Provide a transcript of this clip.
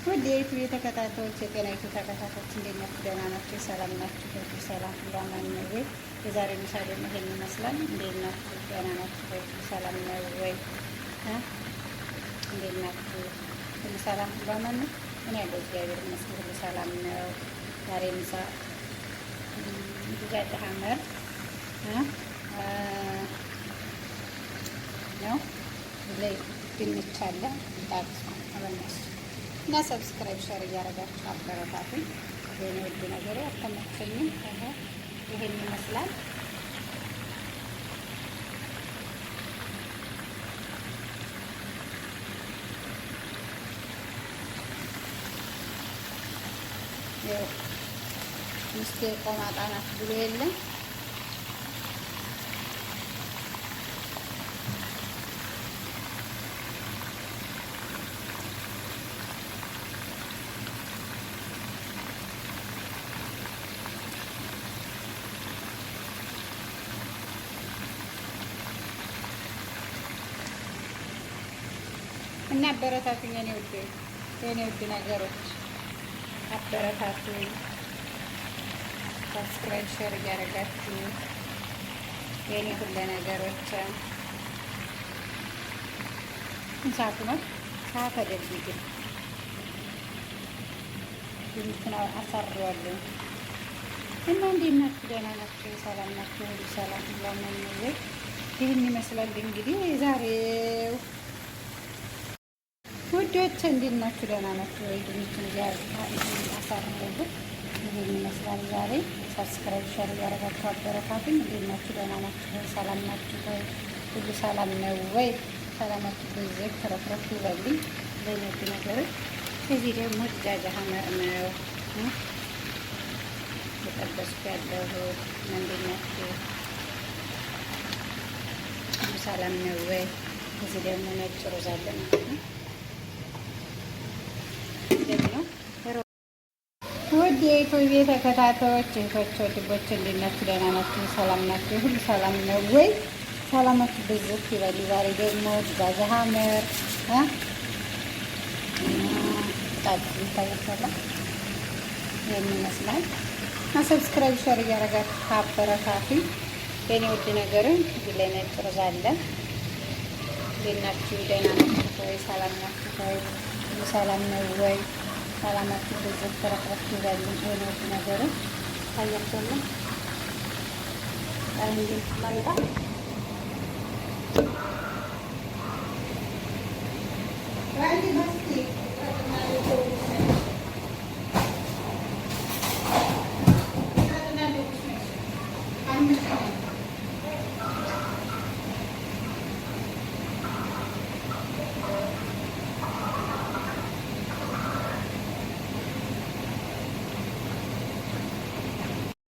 ውድ የዩቲዩብ ተከታታዮች የጤናይቱ ተከታታዮች እንዴት ናችሁ? ደህና ናችሁ? ሰላም ናችሁ? ሰላም ሁሉ አማን ነው ወይ? የዛሬ ምሳ ደግሞ ይሄን ይመስላል። እንዴት ናችሁ? ደህና ናችሁ? ሰላም ነው ወይ? እንዴት ናችሁ? ሁሉ ሰላም ሁሉ አማን ነው? እኔ ያለው እግዚአብሔር ይመስገን ሁሉ ሰላም ነው። ዛሬ ምሳ ድጃጅ ሐመር ነው ላይ ድንች አለ ጣጥስ አበላሽ እና ሰብስክራይብ ሸር እያደረጋችሁ አበረታቱኝ። የኔ ውድ ነገር አልተመቸኝም። ይሄን ይመስላል። ያው ሚስቴ ቆማጣ ናት ብሎ የለም እና አበረታቱኝ የኔ ውድ ነገሮች አበረታቱኝ። ሰብስክራይብ ሼር እያደረጋችሁ የኔ ሁሉ ነገሮች እንሳቱ ነው ሰዓት አደልግ እንትና አሳርዋለሁ እና እንዴት ናችሁ? ደህና ናችሁ? ሰላም ናችሁ? ሁሉ ሰላም ለምን ነው? ይህን ይመስላል እንግዲህ ዛሬው ውዶች እንዴት ናችሁ? ደህና ናችሁ ወይ? ድንቹን አሳርገው ይሄን ይመስላል ዛሬ። ሰብስክራይብ ሸር እያደረጋችሁ አበረታቱኝ። እንዴት ናችሁ? ደህና ናችሁ? ሰላም ናችሁ ወይ? ሁሉ ሰላም ነው ወይ? ሰላማችሁ በዚህ ተረፍረፍ ይበልኝ። ለኔት ነገሮች እዚህ ደግሞ ድጃጅ ሐመር ነው የጠበስኩ ያለው። እንዴት ናችሁ? ሁሉ ሰላም ነው ወይ? እዚህ ደግሞ ነጭ ሩዝ አለ ማለት ነው። ውድ የኢትዮጵያ ተከታታዮች እህቶች ወንድሞች እንዴት ናችሁ? ደህና ናችሁ? ሰላም ናችሁ? ሁሉ ሰላም ነው ወይ? ሰላማችሁ ብዝት ይበል። ዛሬ ደግሞ ድጃጅ ሐመር ጣጥ ይታያችኋል። ይሄን ይመስላል። ሰብስክራይብ ሸር እያደረጋችሁ አበረታቱኝ የኔ ውድ ነገርን። እዚህ ላይ ነጭ ሩዝ አለ። እንዴት ናችሁ? ደህና ናችሁ ወይ? ሰላም ናችሁ ወይ? ሁሉ ሰላም ነው ወይ? ሰላማችሁ በዚህ ተረፍረፍ ይበልኝ። የኔ ነገር ታያችኋል። እንዴት ማምጣ